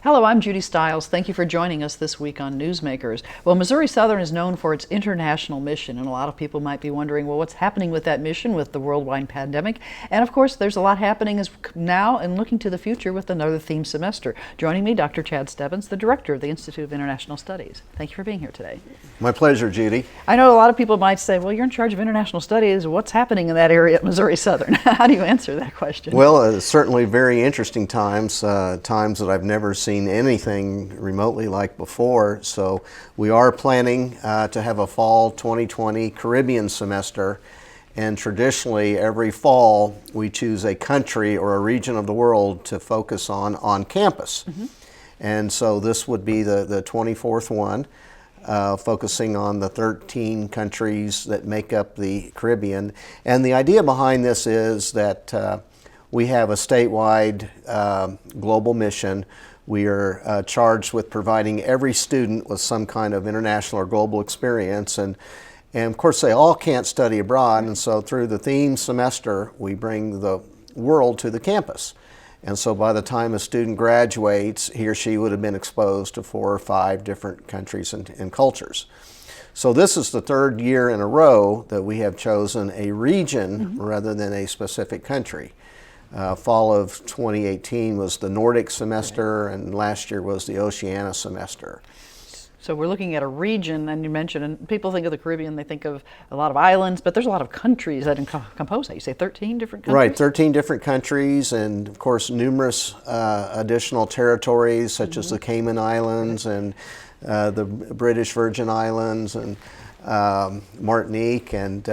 Hello, I'm Judy Stiles. Thank you for joining us this week on Newsmakers. Well, Missouri Southern is known for its international mission, and a lot of people might be wondering, well, what's happening with that mission with the worldwide pandemic? And of course, there's a lot happening now and looking to the future with another theme semester. Joining me, Dr. Chad Stebbins, the director of the Institute of International Studies. Thank you for being here today. My pleasure, Judy. I know a lot of people might say, well, you're in charge of international studies. What's happening in that area at Missouri Southern? How do you answer that question? Well, certainly very interesting times, times that I've never seen anything remotely like before. So we are planning to have a fall 2020 Caribbean semester. And traditionally, every fall, we choose a country or a region of the world to focus on campus. Mm-hmm. And so this would be the 24th one. Focusing on the 13 countries that make up the Caribbean. And the idea behind this is that we have a statewide global mission. We are charged with providing every student with some kind of international or global experience. And of course, they all can't study abroad. And so through the theme semester, we bring the world to the campus. And so by the time a student graduates, he or she would have been exposed to 4 or 5 different countries and cultures. So this is the third year in a row that we have chosen a region rather than a specific country. Fall of 2018 was the Nordic semester, and last year was the Oceania semester. So we're looking at a region, and you mentioned, and people think of the Caribbean, they think of a lot of islands, but there's a lot of countries that compose that. You say 13 different countries? Right, 13 different countries, and of course numerous additional territories such as the Cayman Islands and the British Virgin Islands and Martinique. And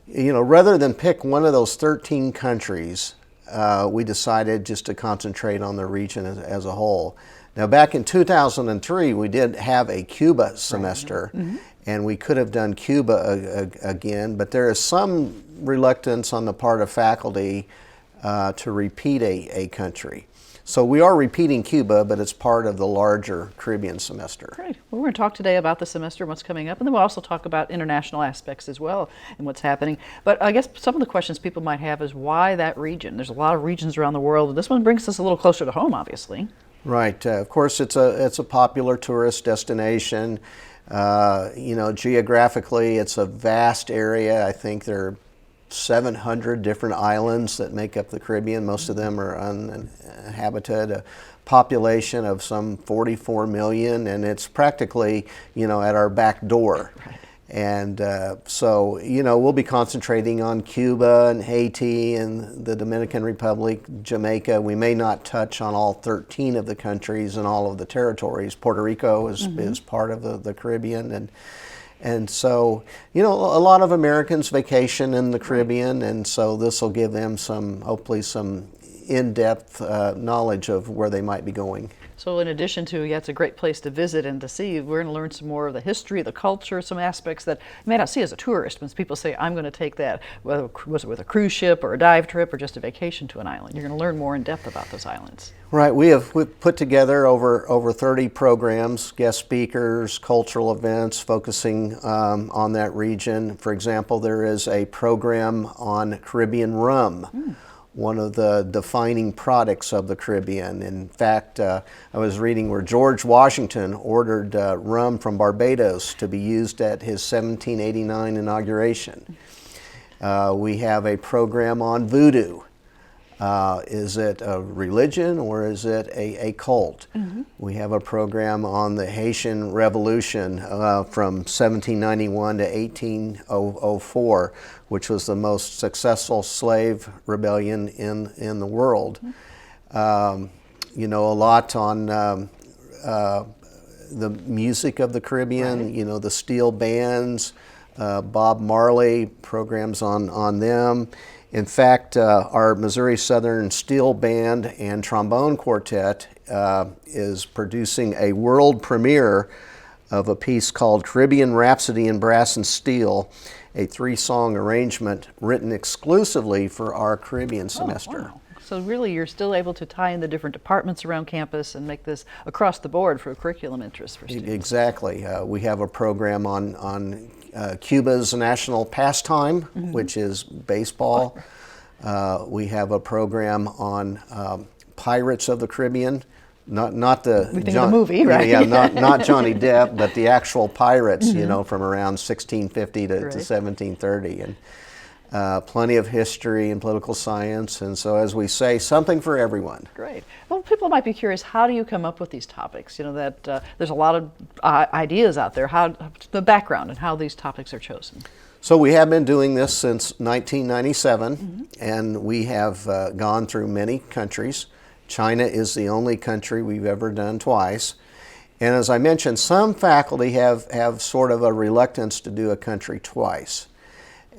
rather than pick one of those 13 countries, we decided just to concentrate on the region as a whole. Now, back in 2003, we did have a Cuba semester, and we could have done Cuba again, but there is some reluctance on the part of faculty to repeat a country. So we are repeating Cuba, but it's part of the larger Caribbean semester. Great. Well, we're going to talk today about the semester and what's coming up, and then we'll also talk about international aspects as well and what's happening. But I guess some of the questions people might have is why that region? There's a lot of regions around the world, and this one brings us a little closer to home, obviously. Right. Of course, it's a popular tourist destination. Geographically, it's a vast area. I think there are 700 different islands that make up the Caribbean. Most of them are uninhabited. A population of some 44 million, and it's practically, at our back door. Right. And so, we'll be concentrating on Cuba and Haiti and the Dominican Republic, Jamaica. We may not touch on all 13 of the countries and all of the territories. Puerto Rico is part of the Caribbean. And so, a lot of Americans vacation in the Caribbean, and so this will give them hopefully some in-depth knowledge of where they might be going. So in addition to, it's a great place to visit and to see, we're going to learn some more of the history, the culture, some aspects that you may not see as a tourist. When people say, I'm going to take that, whether was it with a cruise ship or a dive trip or just a vacation to an island, you're going to learn more in depth about those islands. Right. We've put together over 30 programs, guest speakers, cultural events focusing on that region. For example, there is a program on Caribbean rum. One of the defining products of the Caribbean. In fact, I was reading where George Washington ordered rum from Barbados to be used at his 1789 inauguration. We have a program on voodoo. Is it a religion or is it a cult? We have a program on the Haitian Revolution from 1791 to 1804, which was the most successful slave rebellion in the world. A lot on the music of the Caribbean, the steel bands, Bob Marley, programs on them. In fact, our Missouri Southern Steel Band and Trombone Quartet is producing a world premiere of a piece called Caribbean Rhapsody in Brass and Steel, a 3-song arrangement written exclusively for our Caribbean semester. Wow. So really you're still able to tie in the different departments around campus and make this across the board for curriculum interest for students. Exactly. We have a program on Cuba's national pastime, which is baseball. We have a program on Pirates of the Caribbean, not the we think of the movie, right? Yeah, not Johnny Depp, but the actual pirates, you know, from around 1650 to 1730, and plenty of history and political science, and so, as we say, something for everyone. Great. Well, people might be curious, how do you come up with these topics? You know, that there's a lot of ideas out there, how the background and how these topics are chosen. So we have been doing this since 1997, and we have gone through many countries. China is the only country we've ever done twice. And as I mentioned, some faculty have sort of a reluctance to do a country twice.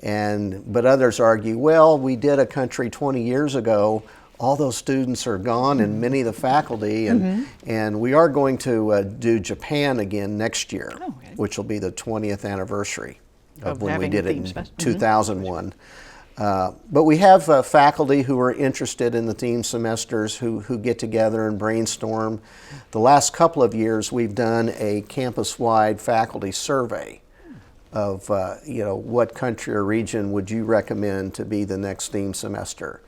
But others argue, well, we did a country 20 years ago, all those students are gone and many of the faculty, and we are going to do Japan again next year, which will be the 20th anniversary of when we did it in 2001. But we have faculty who are interested in the theme semesters who get together and brainstorm. The last couple of years we've done a campus-wide faculty survey of what country or region would you recommend to be the next theme semester.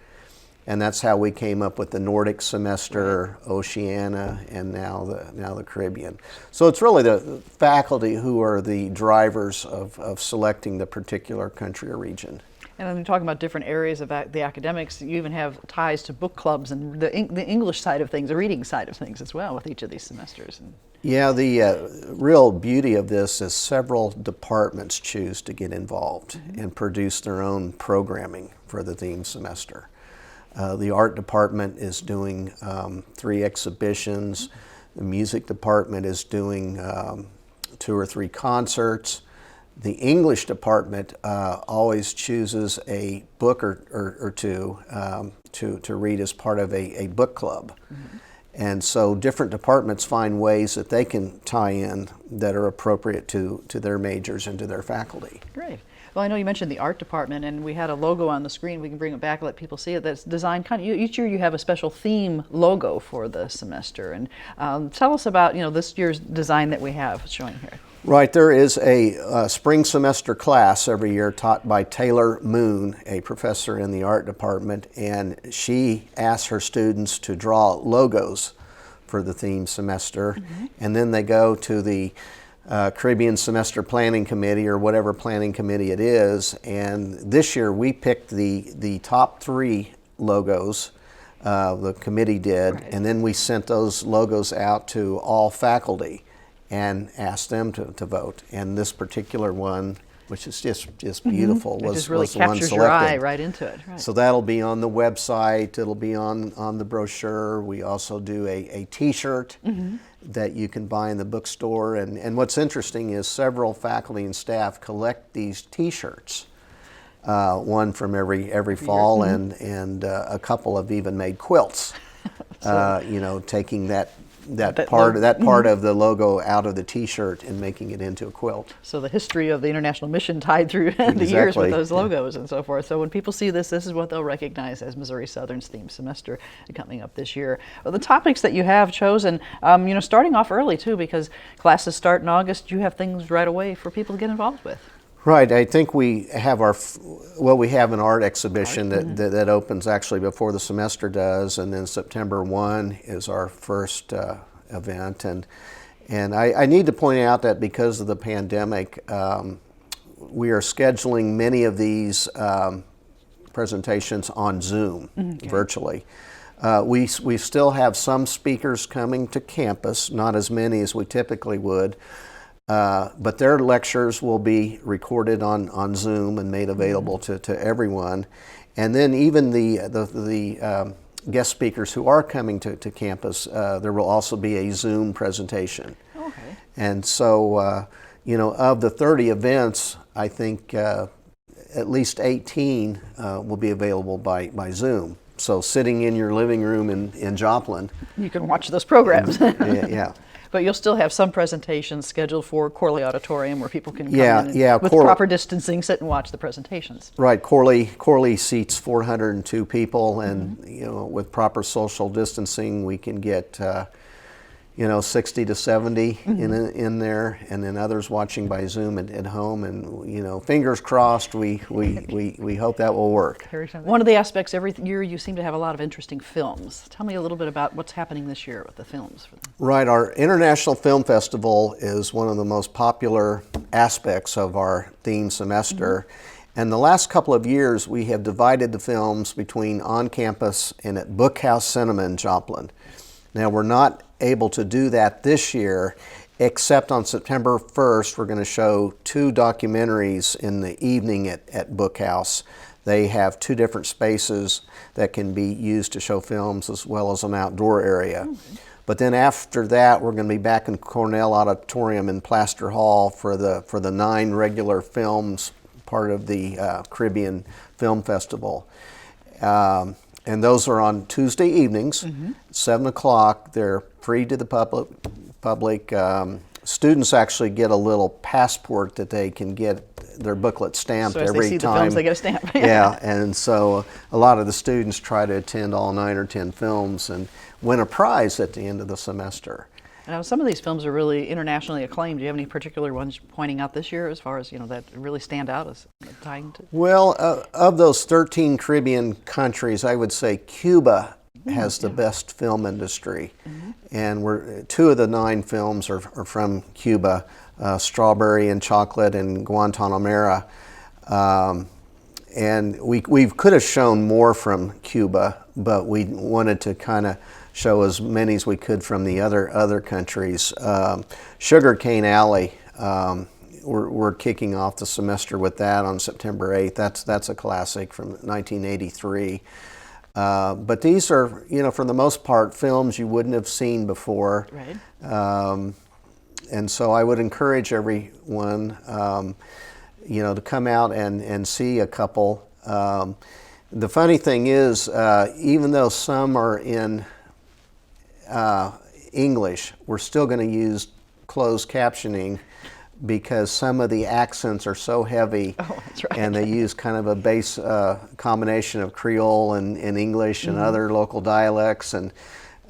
And that's how we came up with the Nordic semester, Oceania, and now the Caribbean. So it's really the faculty who are the drivers of selecting the particular country or region. And when you're talking about different areas of the academics, you even have ties to book clubs and the English side of things, the reading side of things as well with each of these semesters. Yeah, the real beauty of this is several departments choose to get involved and produce their own programming for the theme semester. The art department is doing 3 exhibitions. The music department is doing 2 or 3 concerts. The English department always chooses a book or two to read as part of a book club. And so different departments find ways that they can tie in that are appropriate to their majors and to their faculty. Great. Well, I know you mentioned the art department, and we had a logo on the screen. We can bring it back and let people see it. That's designed each year you have a special theme logo for the semester. And tell us about this year's design that we have showing here. Right, there is a spring semester class every year taught by Taylor Moon, a professor in the art department, and she asks her students to draw logos for the theme semester, and then they go to the Caribbean Semester Planning Committee or whatever planning committee it is, and this year we picked the top 3 logos, the committee did, and then we sent those logos out to all faculty and asked them to vote. And this particular one, which is just beautiful, It was just really the one captures selected. your eye right into it. Right. So that'll be on the website, it'll be on the brochure. We also do a t-shirt that you can buy in the bookstore. And what's interesting is several faculty and staff collect these t-shirts. One from every fall, and a couple have even made quilts, taking that part of the logo out of the t-shirt and making it into a quilt. So the history of the international mission tied through the years with those logos and so forth. So when people see this is what they'll recognize as Missouri Southern's theme semester coming up this year. Well, the topics that you have chosen, starting off early too, because classes start in August, you have things right away for people to get involved with. Right, I think we have we have an art exhibition that opens actually before the semester does, and then September 1 is our first event. And I need to point out that because of the pandemic, we are scheduling many of these presentations on Zoom, virtually. We still have some speakers coming to campus, not as many as we typically would. But their lectures will be recorded on Zoom and made available to everyone. And then even the guest speakers who are coming to campus, there will also be a Zoom presentation. Okay. And so, of the 30 events, I think at least 18 will be available by Zoom. So sitting in your living room in Joplin, you can watch those programs. yeah. But you'll still have some presentations scheduled for Corley Auditorium where people can come in and, with proper distancing, sit and watch the presentations. Right, Corley seats 402 people, and with proper social distancing, we can get 60 to 70 in there, and then others watching by Zoom at home. And fingers crossed, we hope that will work. One of the aspects every year you seem to have a lot of interesting films. Tell me a little bit about what's happening this year with the films. Right, our International Film Festival is one of the most popular aspects of our theme semester. And the last couple of years, we have divided the films between on campus and at Bookhouse Cinema in Joplin. Now, we're not able to do that this year, except on September 1st, we're going to show 2 documentaries in the evening at Bookhouse. They have 2 different spaces that can be used to show films, as well as an outdoor area. But then after that, we're going to be back in Cornell Auditorium in Plaster Hall for the 9 regular films, part of the Caribbean Film Festival. And those are on Tuesday evenings, 7 o'clock. They're free to the public. Students actually get a little passport that they can get their booklet stamped so as every they see time. The films, they get a stamp. Yeah, and so a lot of the students try to attend all 9 or 10 films and win a prize at the end of the semester. Now, some of these films are really internationally acclaimed. Do you have any particular ones pointing out this year as far as, that really stand out as tying to? Well, of those 13 Caribbean countries, I would say Cuba has the best film industry. And 2 of the 9 films are from Cuba, Strawberry and Chocolate and Guantanamera. And we could have shown more from Cuba, but we wanted to kind of show as many as we could from the other countries. Sugarcane Alley, we're kicking off the semester with that on September 8th. That's a classic from 1983. But these are, for the most part, films you wouldn't have seen before. Right. And so I would encourage everyone, to come out and see a couple. The funny thing is, even though some are in English, we're still going to use closed captioning because some of the accents are so heavy. Oh, that's right. And they use kind of a base combination of Creole and English and other local dialects. And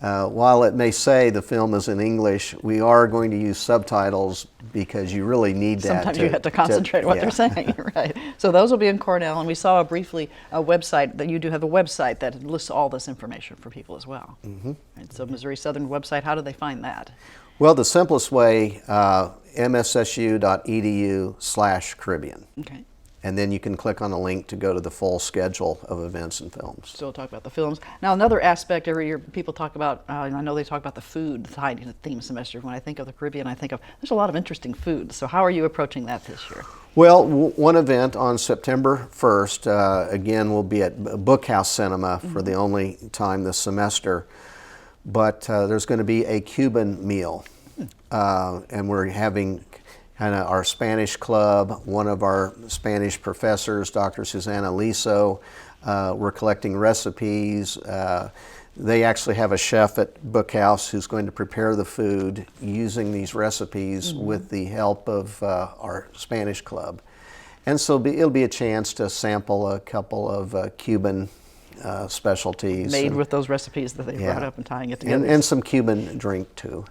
while it may say the film is in English, we are going to use subtitles because you really need that. Sometimes you have to concentrate on what they're saying, right? So those will be in Cornell, and we saw briefly a website that you do have a website that lists all this information for people as well. Right, so Missouri Southern website, how do they find that? Well, the simplest way, mssu.edu/Caribbean. Okay. And then you can click on a link to go to the full schedule of events and films. So we'll talk about the films. Now, another aspect every year people talk about, and I know they talk about the food tied in the theme semester. When I think of the Caribbean, I think of, there's a lot of interesting food. So how are you approaching that this year? Well, one event on September 1st, again, will be at Bookhouse Cinema for the only time this semester. But there's going to be a Cuban meal. And we're having kind of our Spanish club, one of our Spanish professors, Dr. Susana Liso. We're collecting recipes. They actually have a chef at Bookhouse who's going to prepare the food using these recipes with the help of our Spanish club. And so it'll be a chance to sample a couple of Cuban specialties. Made with those recipes that they brought up and tying it together. And some Cuban drink too.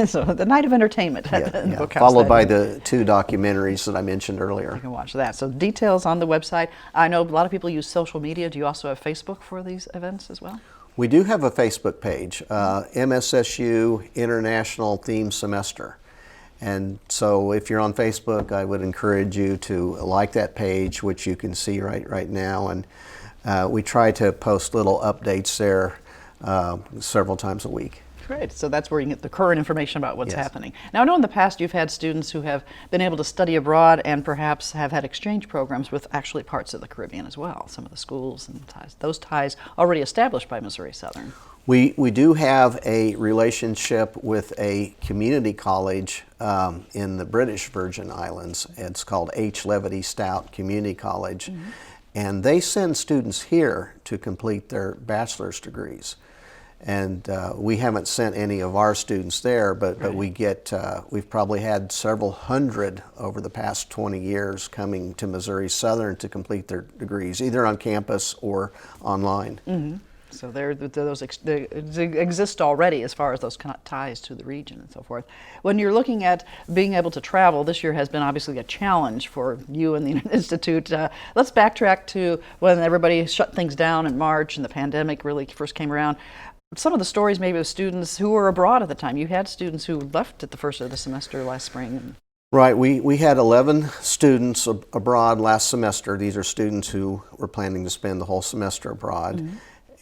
So the night of entertainment at the Bookhouse. Followed by the 2 documentaries that I mentioned earlier. You can watch that. So details on the website. I know a lot of people use social media. Do you also have Facebook for these events as well? We do have a Facebook page, MSSU International Theme Semester. And so if you're on Facebook, I would encourage you to like that page, which you can see right now. And we try to post little updates there several times a week. Great. So that's where you can get the current information about what's happening. Now, I know in the past you've had students who have been able to study abroad and perhaps have had exchange programs with actually parts of the Caribbean as well, some of the schools and ties. Those ties already established by Missouri Southern. We do have a relationship with a community college in the British Virgin Islands. It's called H. Levity Stout Community College. And they send students here to complete their bachelor's degrees. And we haven't sent any of our students there, but we get, we've probably had several hundred over the past 20 years coming to Missouri Southern to complete their degrees, either on campus or online. So they exist already as far as those ties to the region and so forth. When you're looking at being able to travel, this year has been obviously a challenge for you and the Institute. Let's backtrack to when everybody shut things down in March and the pandemic really first came around. Some of the stories maybe of students who were abroad at the time. You had students who left at the first of the semester last spring. Right, we had 11 students abroad last semester. These are students who were planning to spend the whole semester abroad. Mm-hmm.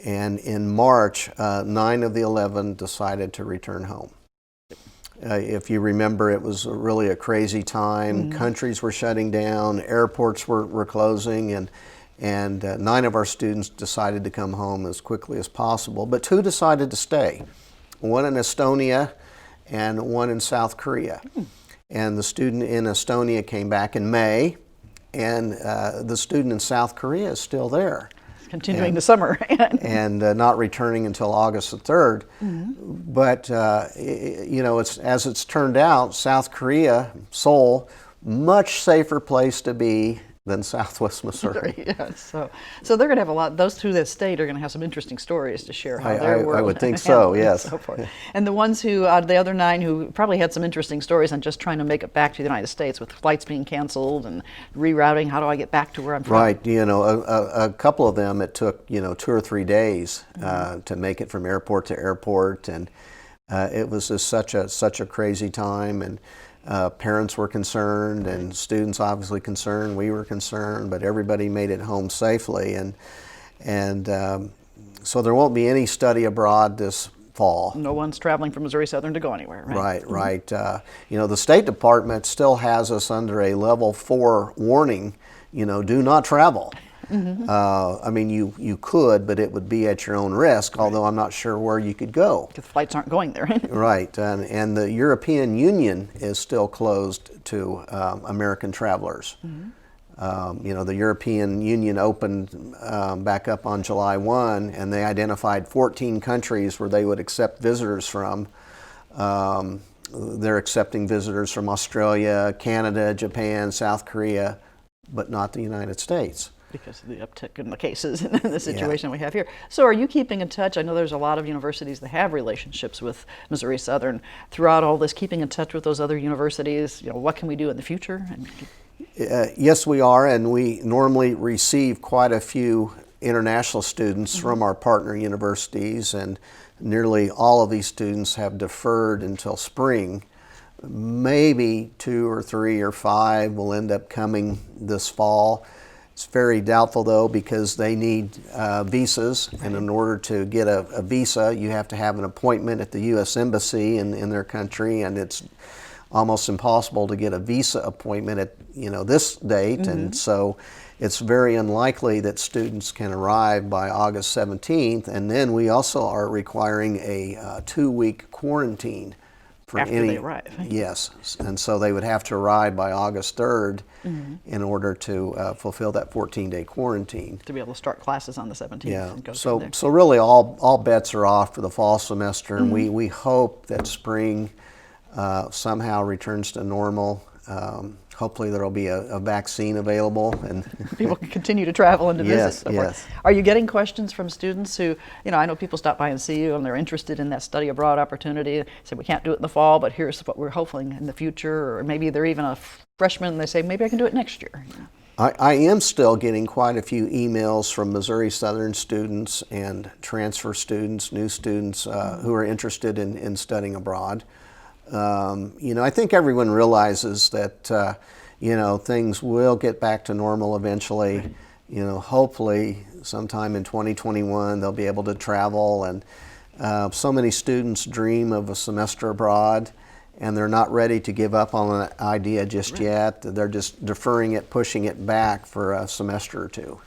And in March, 9 of the 11 decided to return home. If you remember, it was really a crazy time. Mm-hmm. Countries were shutting down, airports were closing, and 9 of our students decided to come home as quickly as possible. But 2 decided to stay, 1 in Estonia and 1 in South Korea. Mm-hmm. And the student in Estonia came back in May, and the student in South Korea is still there. Continuing the summer. and not returning until August the 3rd. Mm-hmm. But, as it's turned out, South Korea, Seoul, much safer place to be than Southwest Missouri. Yeah, so they're going to have those 2 that stayed are going to have some interesting stories to share how their world. I would think so, yes. And so forth. And the ones who, the other 9 who probably had some interesting stories on just trying to make it back to the United States with flights being canceled and rerouting, how do I get back to where I'm from? Right, a couple of them, it took, 2 or 3 days to make it from airport to airport, and it was just such a crazy time, and parents were concerned, and students obviously concerned. We were concerned, but everybody made it home safely, and so there won't be any study abroad this fall. No one's traveling from Missouri Southern to go anywhere, right? Right. The State Department still has us under a level 4 warning. Do not travel. Mm-hmm. You could, but it would be at your own risk, although I'm not sure where you could go. Because flights aren't going there. Right, and the European Union is still closed to American travelers. Mm-hmm. The European Union opened back up on July 1, and they identified 14 countries where they would accept visitors from. They're accepting visitors from Australia, Canada, Japan, South Korea, but not the United States. Because of the uptick in the cases and the situation we have here. So are you keeping in touch? I know there's a lot of universities that have relationships with Missouri Southern. Throughout all this, keeping in touch with those other universities, what can we do in the future? Yes, we are, and we normally receive quite a few international students mm-hmm. from our partner universities, and nearly all of these students have deferred until spring. Maybe 2 or 3 or 5 will end up coming this fall. It's very doubtful, though, because they need visas, and in order to get a visa, you have to have an appointment at the U.S. Embassy in their country, and it's almost impossible to get a visa appointment at this date, mm-hmm. and so it's very unlikely that students can arrive by August 17th, and then we also are requiring a 2-week quarantine. After they arrive. Yes, and so they would have to arrive by August 3rd mm-hmm. in order to fulfill that 14-day quarantine. To be able to start classes on the 17th. Yeah, and go so really all bets are off for the fall semester, and mm-hmm. we hope that spring somehow returns to normal. Hopefully there will be a vaccine available, and people can continue to travel and to visit. Yes. Are you getting questions from students who, I know people stop by and see you and they're interested in that study abroad opportunity, say we can't do it in the fall, but here's what we're hoping in the future, or maybe they're even a freshman and they say maybe I can do it next year. I am still getting quite a few emails from Missouri Southern students and transfer students, new students who are interested in studying abroad. I think everyone realizes that, things will get back to normal eventually. Hopefully sometime in 2021 they'll be able to travel, and so many students dream of a semester abroad, and they're not ready to give up on that idea just yet. They're just deferring it, pushing it back for a semester or 2.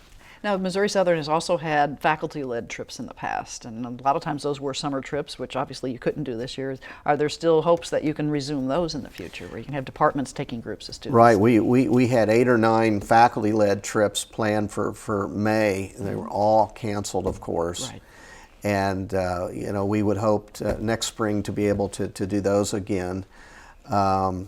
Now, Missouri Southern has also had faculty-led trips in the past, and a lot of times those were summer trips, which obviously you couldn't do this year. Are there still hopes that you can resume those in the future, where you can have departments taking groups of students? Right. We had 8 or 9 faculty-led trips planned for May, and they were all canceled, of course. Right. And, we would hope next spring to be able to do those again. Again,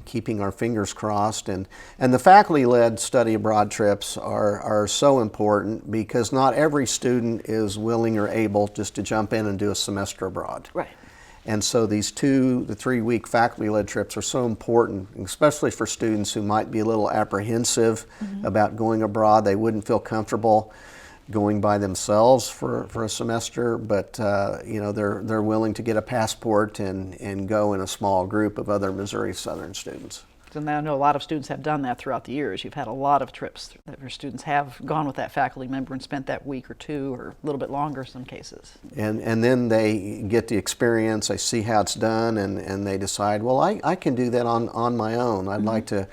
keeping our fingers crossed. And the faculty-led study abroad trips are so important because not every student is willing or able just to jump in and do a semester abroad. Right. And so these 2 to 3 week faculty-led trips are so important, especially for students who might be a little apprehensive about going abroad. They wouldn't feel comfortable going by themselves for a semester, but you know, they're willing to get a passport and go in a small group of other Missouri Southern students. And I know a lot of students have done that throughout the years. You've had a lot of trips that your students have gone with that faculty member and spent that week or two or a little bit longer in some cases. And then they get the experience, they see how it's done, and they decide, well, I can do that on my own. I'd like to,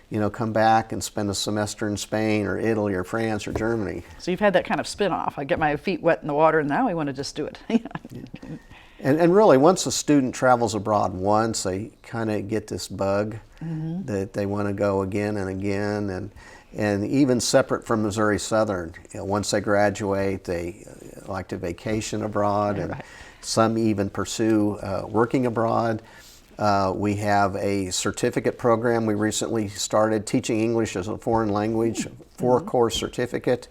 you know, come back and spend a semester in Spain or Italy or France or Germany. So you've had that kind of spin-off. I get my feet wet in the water and now I want to just do it. And really, once a student travels abroad once, they kind of get this bug that they want to go again and again. And even separate from Missouri Southern, you know, once they graduate, they like to vacation abroad, and some even pursue working abroad. We have a certificate program we recently started, teaching English as a foreign language, 4-course certificate.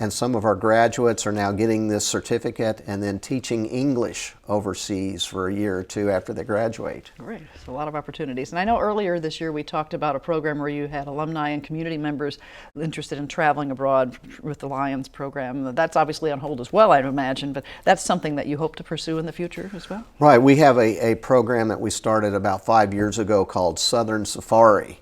And some of our graduates are now getting this certificate and then teaching English overseas for a year or two after they graduate. Great. So a lot of opportunities. And I know earlier this year we talked about a program where you had alumni and community members interested in traveling abroad with the Lions program. That's obviously on hold as well, I'd imagine, but that's something that you hope to pursue in the future as well? Right. We have a program that we started about 5 years ago called Southern Safari.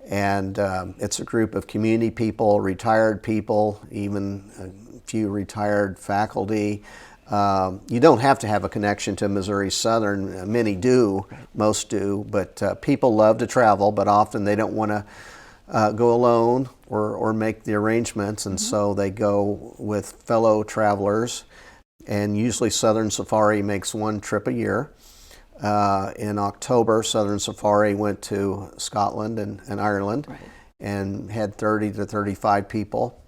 And it's a group of community people, retired people, even a few retired faculty. You don't have to have a connection to Missouri Southern. Many do, most do, but people love to travel, but often they don't want to go alone or make the arrangements, and so they go with fellow travelers. And usually Southern Safari makes one trip a year. In October, Southern Safari went to Scotland and Ireland and had 30 to 35 people.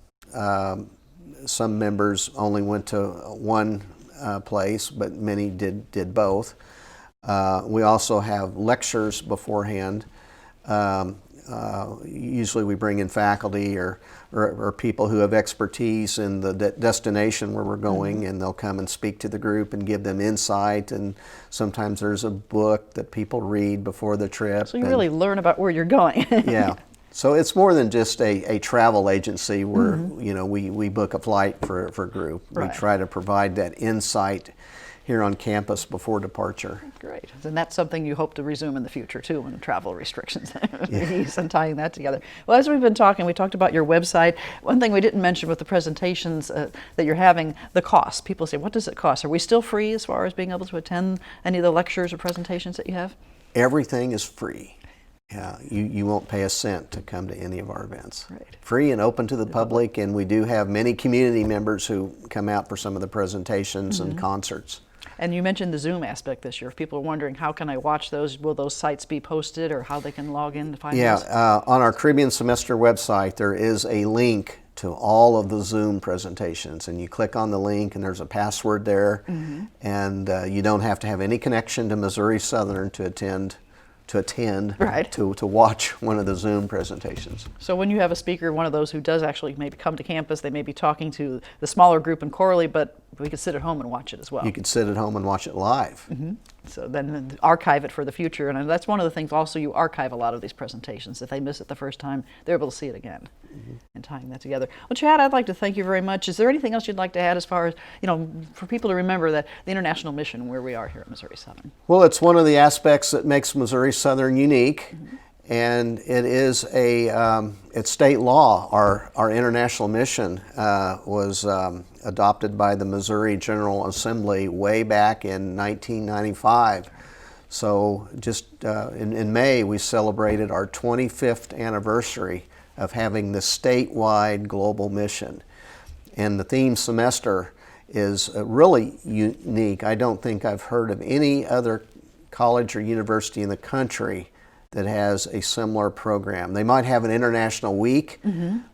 Some members only went to one place, but many did both. We also have lectures beforehand. Usually we bring in faculty or people who have expertise in the destination where we're going, and they'll come and speak to the group and give them insight, and sometimes there's a book that people read before the trip. So you really learn about where you're going. Yeah. So it's more than just a travel agency where you know, we book a flight for a group. We try to provide that insight here on campus before departure. Great. And that's something you hope to resume in the future too, when travel restrictions ease, and tying that together. Well, as we've been talking, we talked about your website. One thing we didn't mention with the presentations that you're having, the cost. People say, what does it cost? Are we still free as far as being able to attend any of the lectures or presentations that you have? Everything is free. Yeah, you won't pay a cent to come to any of our events. Right. Free and open to the public, and we do have many community members who come out for some of the presentations and concerts. And you mentioned the Zoom aspect this year. If people are wondering, how can I watch those? Will those sites be posted, or how they can log in to find those? Yeah, on our Caribbean Semester website, there is a link to all of the Zoom presentations, and you click on the link and there's a password there, and you don't have to have any connection to Missouri Southern to attend, to watch one of the Zoom presentations. So when you have a speaker, one of those who does actually maybe come to campus, they may be talking to the smaller group in Corley, but we could sit at home and watch it as well. You could sit at home and watch it live. So then archive it for the future, and that's one of the things also, you archive a lot of these presentations. If they miss it the first time, they're able to see it again, and tying that together. Well, Chad, I'd like to thank you very much. Is there anything else you'd like to add as far as, you know, for people to remember that the international mission where we are here at Missouri Southern? Well, it's one of the aspects that makes Missouri Southern unique, and it is it's state law. Our international mission was adopted by the Missouri General Assembly way back in 1995. So just in May, we celebrated our 25th anniversary of having the statewide global mission. And the theme semester is really unique. I don't think I've heard of any other college or university in the country that has a similar program. They might have an international week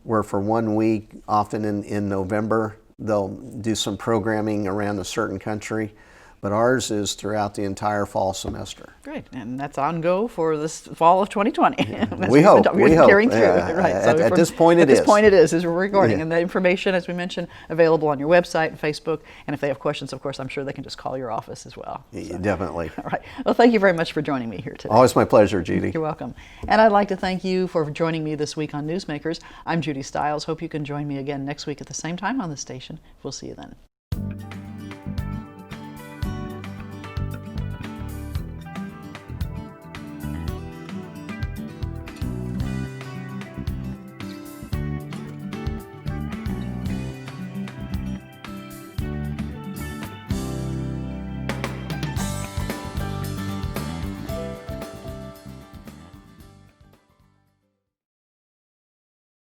where for 1 week, often in November, they'll do some programming around a certain country. but ours is throughout the entire fall semester. Great, and that's on go for this fall of 2020. We hope. We're carrying through it, right? At this point, it is. At this point, it is, as we're recording. Yeah. And the information, as we mentioned, available on your website and Facebook. And if they have questions, of course, I'm sure they can just call your office as well. So. Definitely. All right. Well, thank you very much for joining me here today. Always my pleasure, Judy. You're welcome. And I'd like to thank you for joining me this week on Newsmakers. I'm Judy Stiles. Hope you can join me again next week at the same time on the station. We'll see you then.